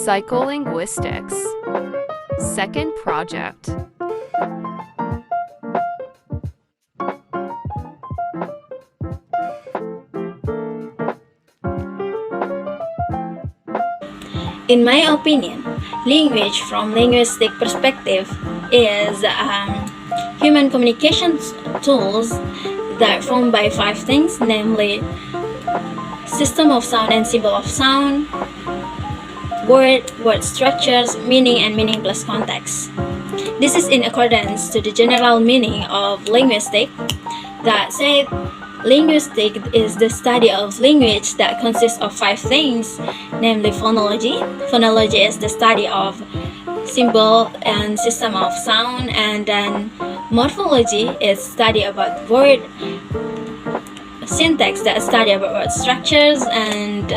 Psikolinguistics. Second project. In my opinion, language from linguistic perspective is human communication tools that are formed by 5 things, namely system of sound and symbol of sound, word structures, meaning, and meaning plus context. This is in accordance to the general meaning of linguistic that said linguistic is the study of language that consists of 5 things, namely phonology. Phonology is the study of symbol and system of sound, and then morphology is study about word, syntax that study about word structures, and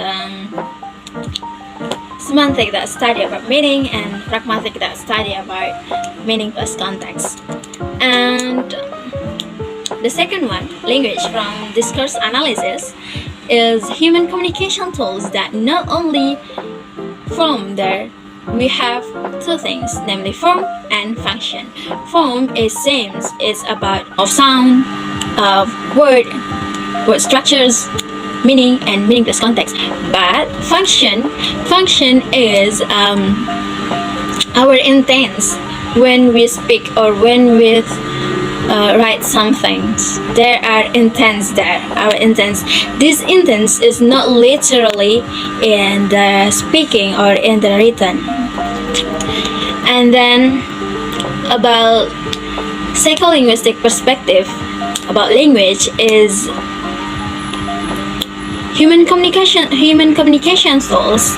semantic that study about meaning, and pragmatic that study about meaning plus context. And the second one, language from discourse analysis, is human communication tools that not only form there, we have 2 things, namely form and function. Form is same, it's about of sound, of word structures, meaning, and meaning plus context. But function is our intents when we speak or when we write some things. There are intents there, our intents. This intent is not literally in the speaking or in the written. And then about psycholinguistic perspective about language is human communication tools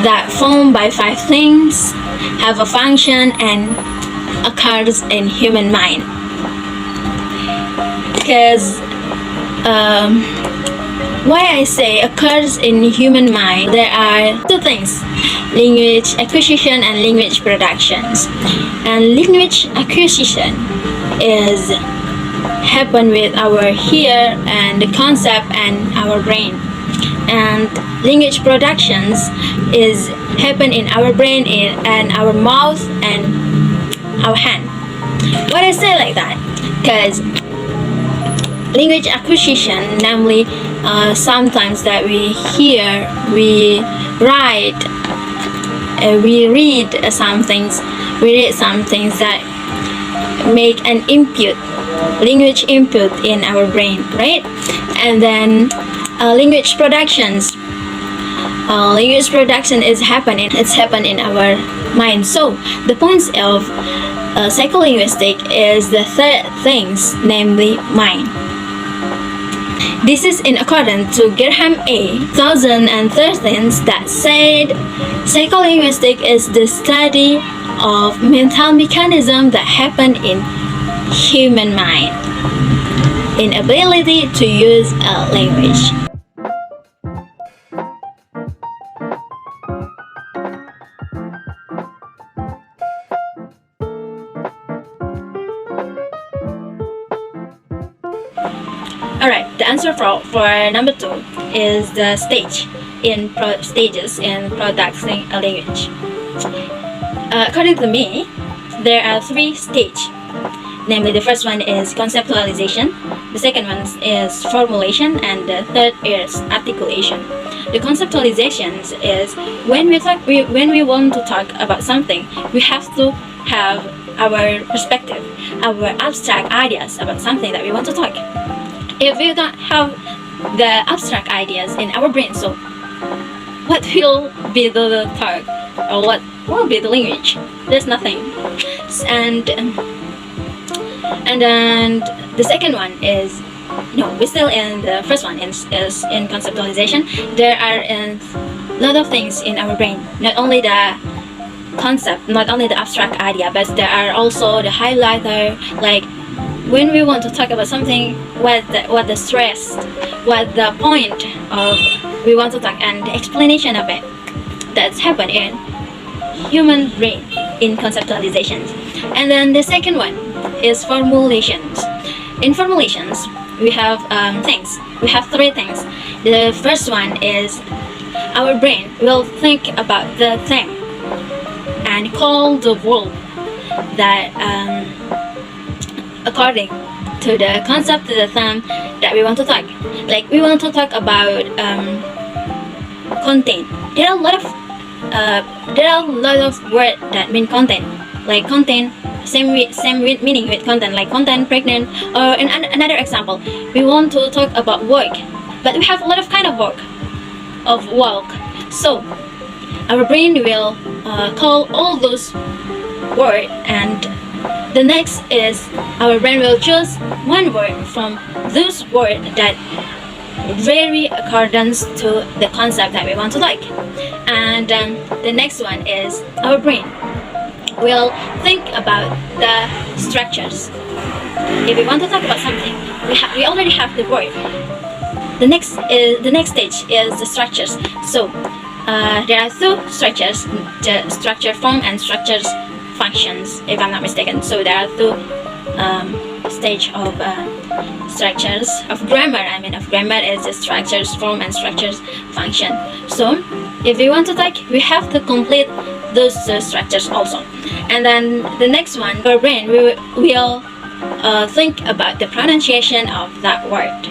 that formed by 5 things, have a function, and occurs in human mind. Because why I say occurs in human mind, there are 2 things, language acquisition and language productions. And language acquisition is happen with our ear and the concept and our brain, and language productions is happen in our brain and our mouth and our hand. Why I say like that? Because language acquisition, namely sometimes that we hear, we write, we read some things that make an input, language input in our brain, right? And then language production is happening in our mind. So the points of psycholinguistic is the 3rd things, namely mind. This is in accordance to Graham A. 2013 that said psycholinguistic is the study of mental mechanisms that happen in human mind, in ability to use a language. Alright, the answer for number 2 is the stages in producing a language. According to me, there are 3 stages. Namely, the first one is conceptualization, the second one is formulation, and the third is articulation. The conceptualization is when we want to talk about something, we have to have our perspective, our abstract ideas about something that we want to talk. If we don't have the abstract ideas in our brain, so what will be the talk, or what will be the language? There's nothing. And then the second one is, we're still in the first one, is in conceptualization. There are a lot of things in our brain, not only the concept, not only the abstract idea, but there are also the highlighter, like when we want to talk about something, what the stress, what the point of we want to talk, and the explanation of it. That's happened in human brain in conceptualizations. And then the second one is formulations. In formulations, we have things. We have 3 things. The first one is our brain will think about the thing and call the word that according to the concept, to the theme that we want to talk. Like we want to talk about content. There are a lot of words that mean content. Like content, same meaning with content. Like content, pregnant, or another example. We want to talk about work, but we have a lot of kind of work. So our brain will call all those words, and the next is our brain will choose one word from those words that very accordance to the concept that we want to like. And the next one is our brain will think about the structures. If we want to talk about something, we already have the word. The next stage is the structures. So there are two structures: the structure form and structures functions, if I'm not mistaken. So there are two stage of structures of grammar. Of grammar is the structures form and structures function. So if we want to talk, we have to complete those structures also. And then the next one, our brain will think about the pronunciation of that word.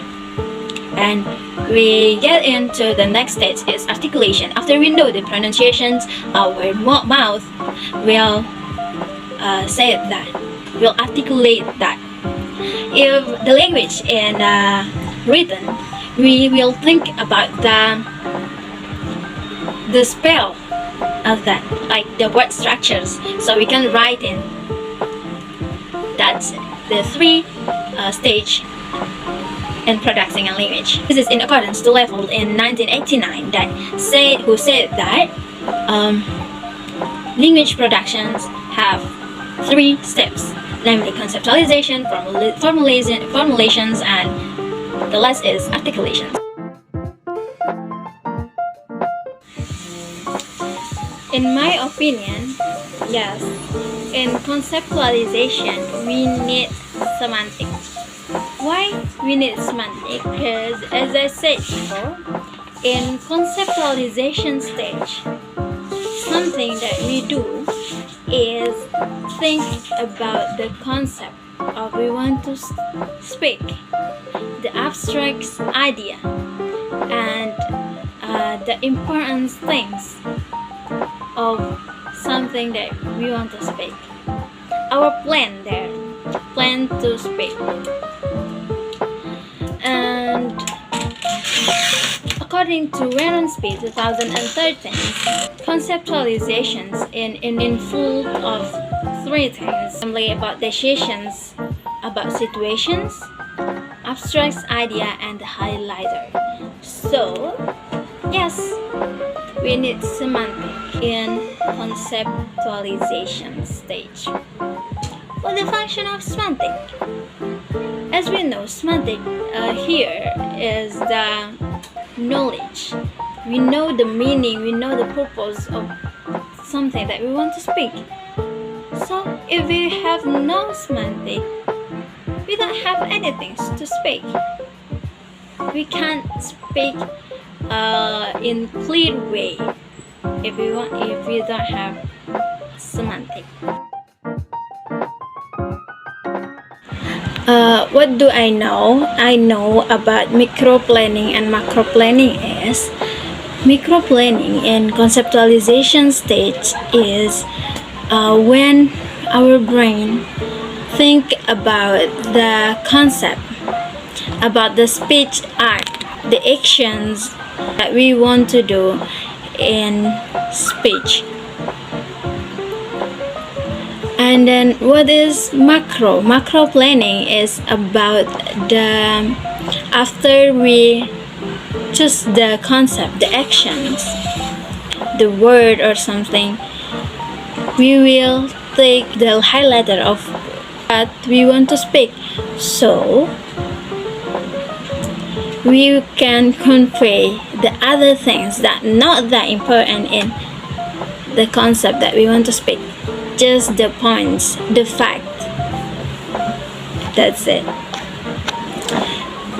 And we get into the next stage is articulation. After we know the pronunciations, our mouth will say that, will articulate that. If the language in written, we will think about the spell of that, like the word structures, so we can write in. That's the three stage in producing a language. This is in accordance to Level in 1989 who said that language productions have three steps, namely conceptualization, formulations, and the last is articulations. In my opinion, yes, in conceptualization we need semantic. Why we need semantic? Because as I said before, in conceptualization stage, something that we do is think about the concept of we want to speak, the abstract idea, and the important things of something that we want to speak. Our plan to speak. And according to Warren-Spee 2013, conceptualizations in full of three things, namely about decisions, about situations, abstract idea, and the highlighter. So yes, we need semantic in conceptualization stage. What the function of semantic? As we know, semantic here is the knowledge. We know the meaning, we know the purpose of something that we want to speak. So if we have no semantic, we don't have anything to speak. We can't speak in clear way if we don't have semantic. What do I know? I know about micro-planning and macro-planning is micro-planning in conceptualization stage is when our brain think about the concept, about the speech art, the actions that we want to do in speech. And then what is macro? Macro planning is about after we choose the concept, the actions, the word or something, we will take the highlighter of what we want to speak. So we can convey the other things that not that important in the concept that we want to speak. Just the points, the fact. That's it.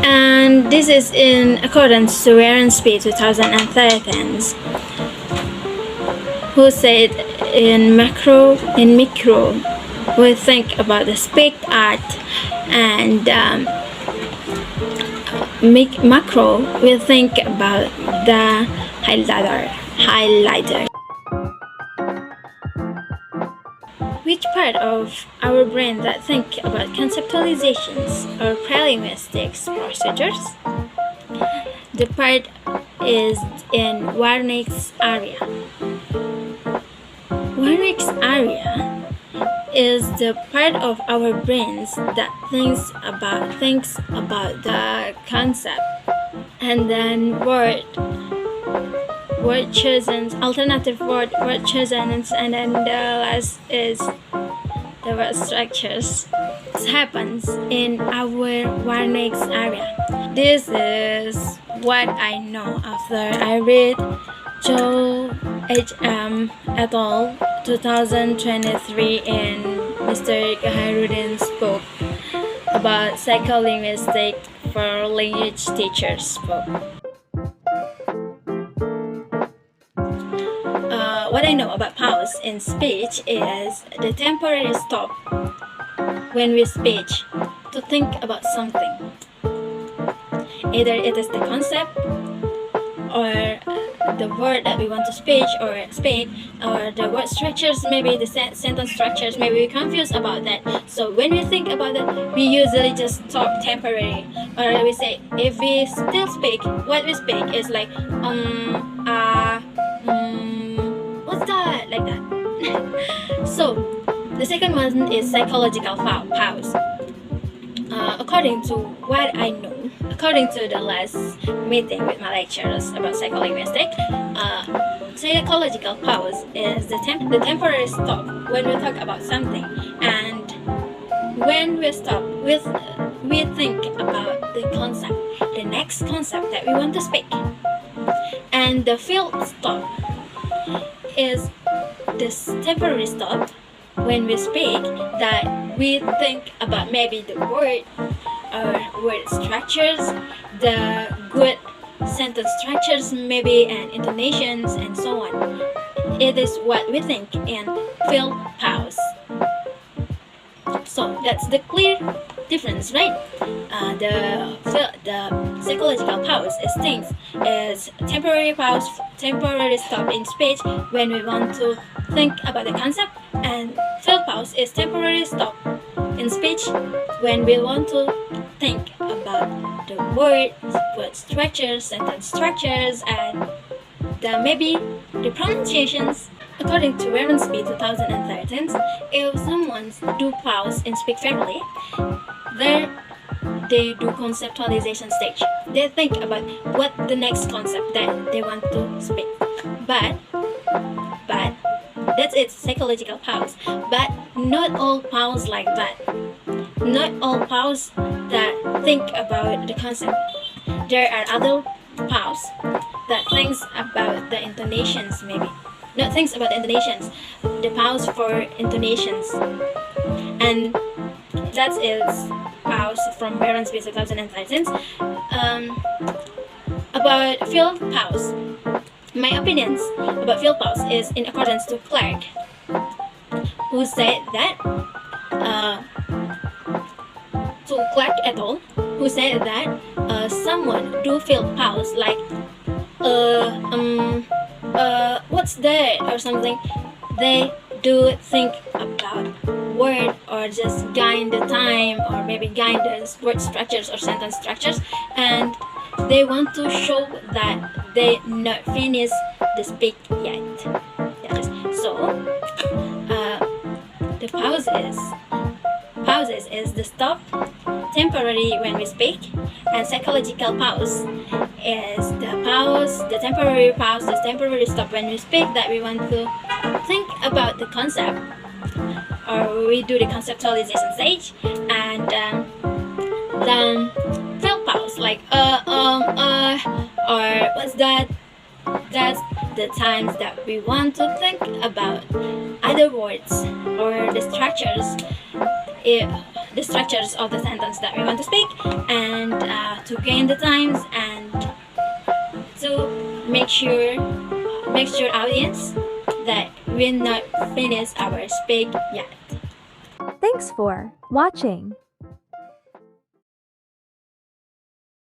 And this is in accordance to Warren-Spee 2013, who said in micro we think about the speak art, and macro we think about the highlighter. Which part of our brain that think about conceptualizations or prelinguistics procedures? The part is in Wernicke's area. Wernicke's area is the part of our brains that thinks about the concept, and then word chosen, alternative word chosen, and then the last is the word structures. This happens in our Wernicke's area. This is what I know after I read Joe H.M. et al. 2023 in Mr. Khairuddin's book about Psikolinguistic for language teachers book. What I know about pause in speech is the temporary stop when we speak to think about something. Either it is the concept or the word that we want to speak, or the word structures, maybe the sentence structures, maybe we're confused about that. So when we think about it, we usually just stop temporarily, or we say, if we still speak, what we speak is like what's that, like that. So the second one is psychological pause. According to what I know, according to the last meeting with my lecturers about psycholinguistic, psychological pause is the temporary stop when we talk about something, and when we stop, we think about the concept, the next concept that we want to speak. And the field stop is this temporary stop when we speak that we think about maybe the word or word structures, the good sentence structures maybe, and intonations and so on. It is what we think in field pause. So that's the clear difference, right? The psychological pause is temporary pause, temporary stop in speech when we want to think about the concept, and field pause is temporary stop in speech when we want to think about the word structures, sentence structures, and maybe the pronunciations. According to Warren-Spee 2013, if someone do pause in speak fairly, they do conceptualization stage. They think about what the next concept that they want to speak. But that's its psychological pause. But not all pause like that. Not all pause that think about the concept. There are other pause that thinks about the intonations maybe. Not thinks about the intonations, the pause for intonations. And that's its pause from Warren-Spee 2013. About field pause. My opinions about field pause is in accordance to Clark, who said that to Clark et al., who said that someone do field pause like what's that or something. They do think about word or just gain the time, or maybe gain the word structures or sentence structures, and they want to show that they not finished the speak yet. Yes. So the pauses is the stop temporary when we speak, and psychological pause is the temporary pause, the temporary stop when we speak that we want to think about the concept, or we do the conceptualization stage, and then field pause like or what's that. That's the times that we want to think about other words or the structures. the structures of the sentence that we want to speak, and to gain the times, and to make sure audience that we're not finished our speak yet. Thanks for watching.